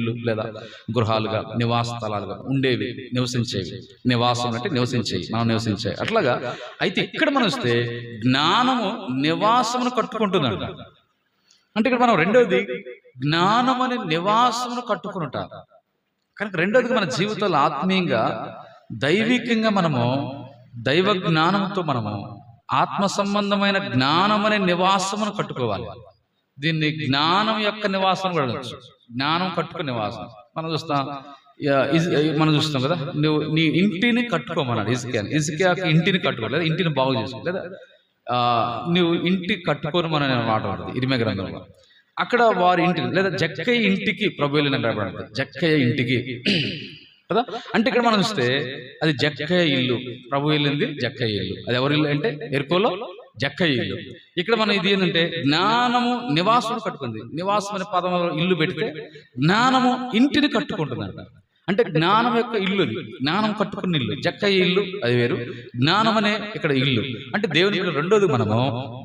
ఇండ్లు లేదా గృహాలుగా నివాస స్థలాలుగా ఉండేవి, నివసించేవి. నివాసం అంటే నివసించేవి, మనం నివసించేవి అట్లాగా. అయితే ఇక్కడ మనం వస్తే జ్ఞానము నివాసమును కట్టుకుంటుందంట. అంటే ఇక్కడ మనం రెండోది జ్ఞానం అనే నివాసమును కట్టుకునుట. కనుక రెండోది మన జీవితంలో ఆత్మీయంగా దైవికంగా మనము దైవ జ్ఞానంతో మనము ఆత్మ సంబంధమైన జ్ఞానం అనే నివాసమును కట్టుకోవాలి. దీన్ని జ్ఞానం యొక్క నివాసం కూడా అనొచ్చు. జ్ఞానం కట్టుకునే నివాసం మనం చూస్తాం కదా. నువ్వు నీ ఇంటిని కట్టుకోమన్నాడు హిజ్కియాకి ఇంటిని కట్టుకో, లేదా ఇంటిని బాగు చేసుకో, లేదా నువ్వు ఇంటి కట్టుకోను మన మాట పడుతుంది ఇర్మియా గ్రంథంలో. అక్కడ వారి ఇంటిని లేదా జక్కయ్య ఇంటికి ప్రభు వెళ్ళిన రాబడుతుంది, జక్కయ్య ఇంటికి కదా. అంటే ఇక్కడ మనం చూస్తే అది జక్కయ్య ఇల్లు, ప్రభు వెళ్ళింది జక్కయ్య ఇల్లు. అది ఎవరి ఇల్లు అంటే ఎరుకోలో జక్కయ్య ఇల్లు. ఇక్కడ మనం ఇది ఏంటంటే జ్ఞానము నివాసం కట్టుకుంది. నివాసం అనే పదం ఇల్లు పెడితే జ్ఞానము ఇంటిని కట్టుకుంటుందంట. అంటే జ్ఞానం యొక్క ఇల్లు, జ్ఞానం కట్టుకున్న ఇల్లు. జక్కయ్య ఇల్లు అది వేరు, జ్ఞానం అనే ఇక్కడ ఇల్లు. అంటే దేవుని ఇల్లు. రెండోది మనము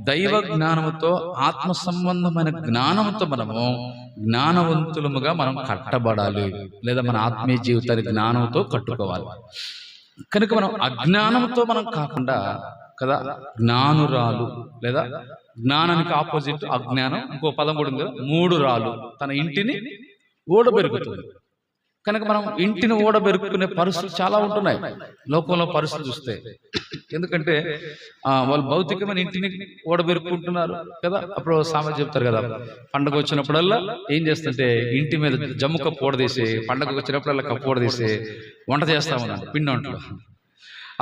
దైవ జ్ఞానముతో ఆత్మ సంబంధమైన జ్ఞానంతో మనము జ్ఞానవంతులముగా మనం కట్టబడాలి, లేదా మన ఆత్మీయ జీవితాన్ని జ్ఞానంతో కట్టుకోవాలి. కనుక మనం అజ్ఞానంతో మనం కాకుండా కదా, జ్ఞానురాలు లేదా జ్ఞానానికి ఆపోజిట్ అజ్ఞానం. ఇంకో పదం కూడా ఉంది కదా, 3 రాళ్ళు తన ఇంటిని ఓడబెరుగుతుంది. కనుక మనం ఇంటిని ఓడబెరుక్కునే పరిస్థితులు చాలా ఉంటున్నాయి లోకంలో పరిస్థితులు చూస్తే. ఎందుకంటే వాళ్ళు భౌతికమైన ఇంటిని ఓడబెరుక్కుంటున్నారు కదా. అప్పుడు సామెత చెప్తారు కదా, పండగ వచ్చినప్పుడల్లా ఏం చేస్తుంటే ఇంటి మీద జమ్ము కప్పు ఓడదీసి, పండగ వచ్చినప్పుడల్లా కప్పు ఓడదీసి వంట చేస్తామన్నాడు, పిండి వంటలు.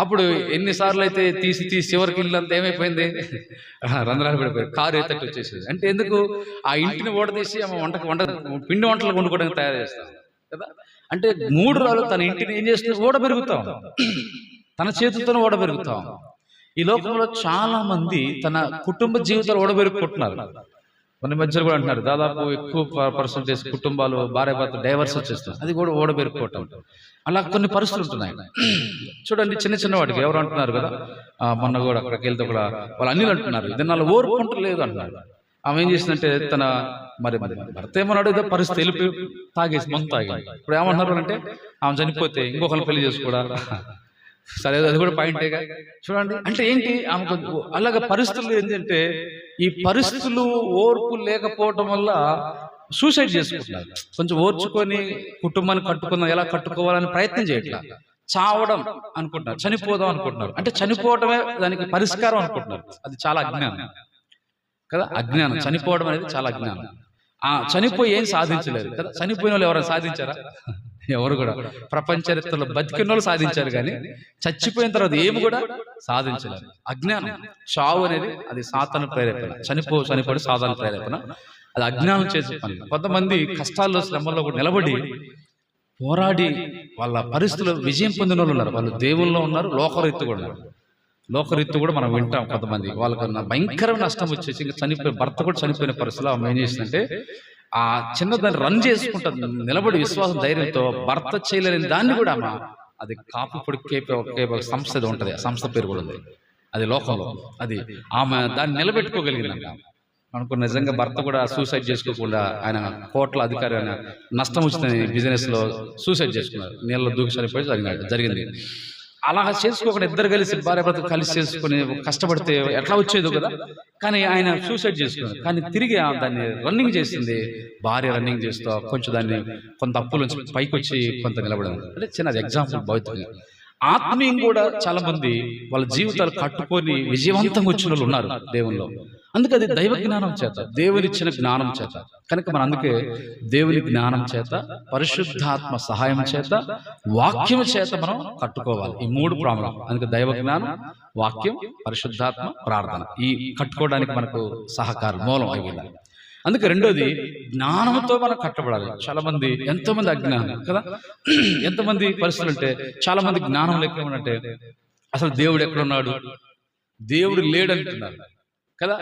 అప్పుడు ఎన్నిసార్లు అయితే తీసి చివరికి ఇల్లు అంతా ఏమైపోయింది, రంధ్రాలు పడిపోయి కారు ఎత్తట్టు వచ్చేసేది. అంటే ఎందుకు ఆ ఇంటిని ఓడదీసి వంట పిండి వంటలు వండుకోవడానికి తయారు చేస్తాం కదా. అంటే 3 రాళ్ళు తన ఇంటిని ఏం చేస్తుంది, ఓడబెరుగుతాం, తన చేతులతోనే ఓడబెరుగుతాం. ఈ లోకంలో చాలా మంది తన కుటుంబ జీవితాలు ఓడబెరుక్కుంటున్నారు. కొన్ని మధ్యలో కూడా అంటున్నారు దాదాపు ఎక్కువ పర్సెంటేజ్ కుటుంబాలు భార్యాభర్త డైవర్స్ వచ్చేస్తారు, అది కూడా ఓడబెరుక్కోవటం. అలా కొన్ని పరిస్థితులు ఉంటున్నాయి. చూడండి, చిన్న వాటికి ఎవరు అంటున్నారు కదా, మొన్న కూడా అక్కడికి వెళ్తే కూడా వాళ్ళు అన్నిలు అంటున్నారు, ఇది నాలో ఓర్పుకుంటలేదు అంటున్నారు. ఆమె ఏం చేసిందంటే తన మరి భర్త ఏమన్నాడు, ఏదో పరిస్థితి వెళ్ళిపోయి తాగేసి మందు తాగి. ఇప్పుడు ఏమన్నారు అంటే ఆమె చనిపోతే ఇంకొకరిని పెళ్లి చేసుకోవడా, సరే అది కూడా పాయింటేగా. చూడండి, అంటే ఏంటి ఆమెకు అలాగ పరిస్థితులు ఏంటంటే ఈ పరిస్థితులు ఓర్పు లేకపోవటం వల్ల సూసైడ్ చేసుకుంటున్నారు. కొంచెం ఓర్చుకొని కుటుంబాన్ని కట్టుకుందాం, ఎలా కట్టుకోవాలని ప్రయత్నం చేయట్లా, చావడం అనుకుంటున్నారు, చనిపోదాం అనుకుంటున్నారు. అంటే చనిపోవటమే దానికి పరిష్కారం అనుకుంటున్నారు. అది చాలా అజ్ఞానం కదా. అజ్ఞానం, చనిపోవడం అనేది చాలా అజ్ఞానం. చనిపోయి ఏం సాధించలేదు కదా. చనిపోయిన వాళ్ళు ఎవరైనా సాధించారా? ఎవరు కూడా. ప్రపంచ చరిత్రలో బతికిన వాళ్ళు సాధించారు, కానీ చచ్చిపోయిన తర్వాత ఏమి కూడా సాధించలేదు. అజ్ఞానం, చావు అనేది అది సాతాను ప్రేరేపణ. చనిపోయి సాతాను ప్రేరేపణ, అది అజ్ఞానం చేసే పని. కొంతమంది కష్టాల్లో శ్రమల్లో కూడా నిలబడి పోరాడి వాళ్ళ పరిస్థితుల్లో విజయం పొందిన వాళ్ళు ఉన్నారు. వాళ్ళు దేవుల్లో ఉన్నారు, లోకరీత్తు కూడా ఉన్నారు. లోకరీత్తు కూడా మనం వింటాం. కొంతమంది వాళ్ళకన్నా భయంకరమైన నష్టం వచ్చేసి ఇంకా చనిపోయి, భర్త కూడా చనిపోయిన పరిస్థితిలో ఆమె ఏం చేసిందంటే ఆ చిన్నదాన్ని రన్ చేసుకుంటుంది, నిలబడి విశ్వాసం ధైర్యంతో. భర్త చేయలేని దాన్ని కూడా ఆమె అది కాపు పొడి కేప సంస్థ ఉంటుంది, ఆ సంస్థ పేరు కూడా ఉంది, అది లోకంలో. అది ఆమె దాన్ని నిలబెట్టుకోగలిగిందంట. అనుకున్న నిజంగా భర్త కూడా సూసైడ్ చేసుకోకుండా, ఆయన కోట్ల అధికారి, ఆయన నష్టం వచ్చిందని బిజినెస్ లో సూసైడ్ చేసుకున్నారు, నీళ్ళలో దూకి చనిపోయి జరిగింది. అలా చేసుకోకుండా ఇద్దరు కలిసి భార్యాభర్త కలిసి చేసుకుని కష్టపడితే ఎట్లా వచ్చేదో కదా. కానీ ఆయన సూసైడ్ చేసుకున్నారు. కానీ తిరిగి దాన్ని రన్నింగ్ చేసింది భార్య. రన్నింగ్ చేస్తూ కొంచెం దాన్ని కొంత అప్పుల నుంచి పైకి వచ్చి కొంత నిలబడింది. అంటే చిన్నది ఎగ్జాంపుల్. భౌతికంగా ఆత్మీయం కూడా చాలా మంది వాళ్ళ జీవితాలు కట్టుకొని విజయవంతంగా వచ్చిన వాళ్ళు ఉన్నారు దేవుల్లో. అందుకే అది దైవ జ్ఞానం చేత, దేవునిచ్చిన జ్ఞానం చేత. కనుక మనం అందుకే దేవుని జ్ఞానం చేత, పరిశుద్ధాత్మ సహాయం చేత, వాక్యం చేత మనం కట్టుకోవాలి. ఈ 3 ప్రాముఖ్యం. అందుకే దైవ జ్ఞానం, వాక్యం, పరిశుద్ధాత్మ, ప్రార్థన, ఈ కట్టుకోవడానికి మనకు సహకారం మూలం అయ్యింది. అందుకే రెండోది జ్ఞానంతో మనం కట్టబడాలి. చాలా మంది, ఎంతో మంది అజ్ఞానం కదా. ఎంతమంది పరిస్థితులు అంటే చాలా మంది జ్ఞానం లేకపోతే అసలు దేవుడు ఎక్కడున్నాడు, దేవుడు లేడంటున్నారు కదా.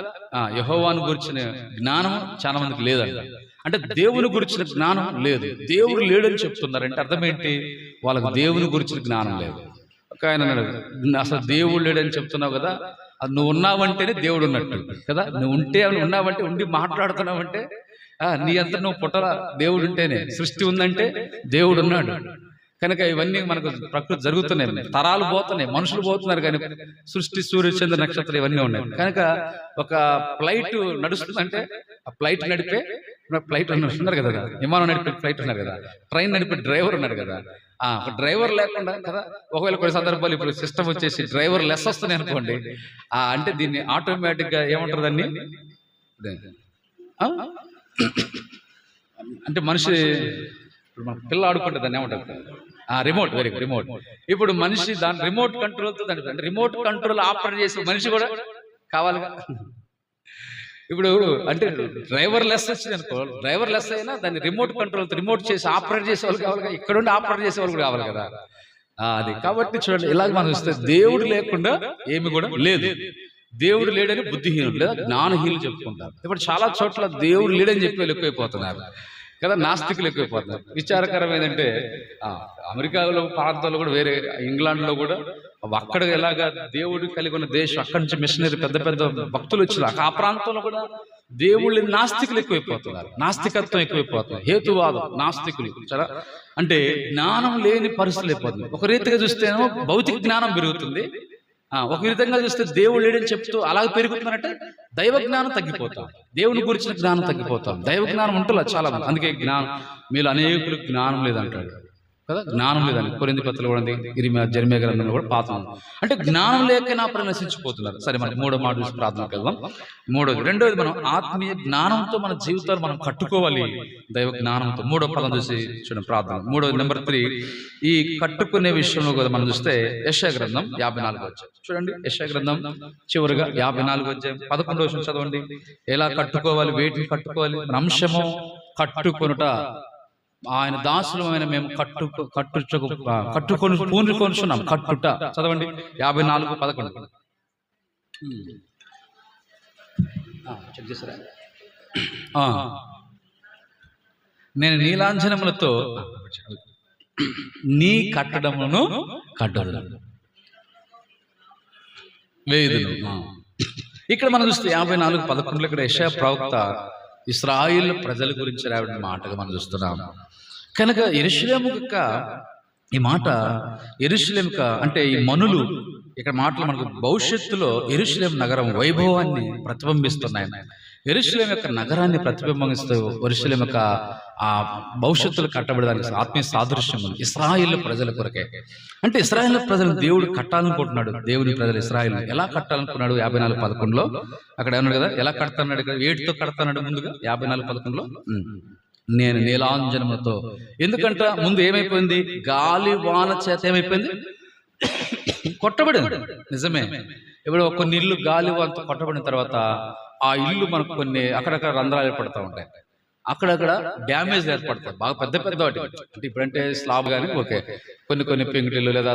యెహోవాను గురించిన జ్ఞానం చాలా మందికి లేదంట. అంటే దేవుని గురించిన జ్ఞానం లేదు, దేవుడు లేడని చెప్తున్నారంటే అర్థం ఏంటి, వాళ్ళకి దేవుని గురించిన జ్ఞానం లేదు. ఒక ఆయన అసలు దేవుడు లేడని చెప్తున్నావు కదా, అది నువ్వు ఉన్నావంటేనే దేవుడు ఉన్నట్టు కదా. నువ్వు ఉన్నావంటే, ఉండి మాట్లాడుతున్నావంటే నీ అంతా నువ్వు పుట్టరా, దేవుడు ఉంటేనే. సృష్టి ఉందంటే దేవుడు ఉన్నాడు కనుక ఇవన్నీ మనకు ప్రకృతి జరుగుతున్నాయి. తరాలు పోతున్నాయి, మనుషులు పోతున్నారు, కానీ సృష్టి, సూర్య, చంద్ర, నక్షత్రం ఇవన్నీ ఉన్నాయి. కనుక ఒక ఫ్లైట్ నడుస్తుందంటే ఆ ఫ్లైట్ నడిపే ఫ్లైట్ ఉన్నారు కదా, విమానం నడిపే ఫ్లైట్ ఉన్నారు కదా, ట్రైన్ నడిపే డ్రైవర్ ఉన్నారు కదా. ఒక డ్రైవర్ లేకుండా కదా, ఒకవేళ కొన్ని సందర్భాలు ఇప్పుడు సిస్టమ్ వచ్చేసి డ్రైవర్ లెస్ వస్తున్నాయి అనుకోండి, అంటే దీన్ని ఆటోమేటిక్ గా ఏమంటారు దాన్ని, అంటే మనిషి మన పిల్ల ఆడుకుంటే దాన్ని ఏమంటారు, రిమోట్, వెరీ గుడ్, రిమోట్. ఇప్పుడు మనిషి దాని రిమోట్ కంట్రోల్తో దాని అంటే రిమోట్ కంట్రోల్ ఆపరేట్ చేసే మనిషి కూడా కావాలిగా. ఇప్పుడు అంటే డ్రైవర్ లెస్ వచ్చింది అనుకో, డ్రైవర్ లెస్ అయినా దాన్ని రిమోట్ కంట్రోల్, రిమోట్ చేసి ఆపరేట్ చేసే వాళ్ళు కావాలి, ఇక్కడ ఉండి ఆపరేట్ చేసే వాళ్ళు కూడా కావాలి కదా. అది కాబట్టి చూడండి, ఇలాగ మనం చూస్తే దేవుడు లేకుండా ఏమి కూడా లేదు. దేవుడు లేడని బుద్ధిహీనులు లేదా జ్ఞానహీనులు చెప్పుకుంటారు. ఇప్పుడు చాలా చోట్ల దేవుడు లేడని చెప్పి వాళ్ళు ఎక్కువైపోతున్నారు కదా, నాస్తికులు ఎక్కువైపోతున్నారు. విచారకరం ఏంటంటే అమెరికాలో ప్రాంతాల్లో కూడా, వేరే ఇంగ్లాండ్లో కూడా, అక్కడ ఎలాగా దేవుడు కలిగి ఉన్న దేశం, అక్కడి నుంచి మిషనరీ పెద్ద పెద్ద భక్తులు వచ్చిన ఆ ప్రాంతంలో కూడా దేవుళ్ళు నాస్తికులు ఎక్కువైపోతున్నారు, నాస్తికత్వం ఎక్కువైపోతుంది, హేతువాదం, నాస్తికులు చాలా అంటే జ్ఞానం లేని పరిస్థితులు అయిపోతుంది. ఒక రీతిగా చూస్తేనో భౌతిక జ్ఞానం పెరుగుతుంది, ఒక విధంగా చూస్తే దేవుడు లేడని చెప్తూ అలాగే పెరుగుతున్నారంటే దైవ జ్ఞానం తగ్గిపోతాం, దేవుని గురించిన జ్ఞానం తగ్గిపోతాం. దైవ జ్ఞానం ఉంటుంది చాలా మంది, అందుకే జ్ఞానం మీలో అనేకులు జ్ఞానం లేదంటాడు కదా, జ్ఞానం లేదని కొరింథీ పత్రికలో కూడా ఉంది, జెరెమీయా గ్రంథంలో కూడా పాతం. అంటే జ్ఞానం లేక నా ప్రజలు నశించిపోతున్నారు. సరే, మరి మూడో మాట చూసి ప్రార్థనకి వెళ్దాం. రెండోది మనం ఆత్మీయ జ్ఞానంతో మన జీవితాలు మనం కట్టుకోవాలి, దైవ జ్ఞానంతో. మూడో పదం చూసి చూడండి ప్రార్థన. మూడోది నెంబర్ 3, ఈ కట్టుకునే విషయంలో కూడా మనం చూస్తే యెషయా గ్రంథం 54 అధ్యాయం చూడండి. యెషయా గ్రంథం చివరిగా 54 అధ్యాయం 11వ వచనం చదవండి. ఎలా కట్టుకోవాలి, వేటిని కట్టుకోవాలి, అంశము కట్టుకొనుట. ఆయన దాసులమైన మేము కట్టుకొని పూనుకొనుచున్నాం, కట్టుట. చదవండి 54:11. చెక్ చేస్తారా? నేను నీలాంజనములతో నీ కట్టడమును కట్టడు వేదును. ఇక్కడ మనం చూస్తే 54:11 ఇక్కడ యెషయా ప్రవక్త ఇశ్రాయేలు ప్రజల గురించి రావడం మాటగా మనం చూస్తున్నాం. కనుక యెరూషలేము యొక్క ఈ మాట, యెరూషలేము అంటే ఈ మనులు ఇక్కడ మాటలు మనకు భవిష్యత్తులో యెరూషలేము నగరం వైభవాన్ని ప్రతిబింబిస్తున్నాయి. యెరూషలేము యొక్క నగరాన్ని ప్రతిబింబిస్తూ యెరూషలేము యొక్క ఆ భవిష్యత్తులో కట్టబడడానికి ఆత్మీయ సాదృశ్యం ఉంది ఇశ్రాయేలు ప్రజల కొరకే. అంటే ఇశ్రాయేలు ప్రజలను దేవుడు కట్టాలనుకుంటున్నాడు. దేవుని ప్రజలు ఇశ్రాయేలు ఎలా కట్టాలనుకున్నాడు 54:11లో అక్కడ ఏమన్నాడు కదా, ఎలా కడతాడు ఇక్కడ, వేటితో కడతాడు ముందుగా 54:11లో, నేను నీలాంజనములతో. ఎందుకంట ముందు ఏమైపోయింది, గాలి వాన చేత ఏమైపోయింది, కొట్టబడింది. నిజమే, ఇప్పుడు కొన్ని ఇల్లు గాలి వానతో కొట్టబడిన తర్వాత ఆ ఇల్లు మనకు కొన్ని అక్కడక్కడ రంధ్రాలు ఏర్పడుతూ ఉంటాయి, అక్కడక్కడ డ్యామేజ్ ఏర్పడతాయి, బాగా పెద్ద పెద్ద వాటి. అంటే ఇప్పుడంటే స్లాబ్ కానీ ఓకే, కొన్ని పెంకుటిల్లు లేదా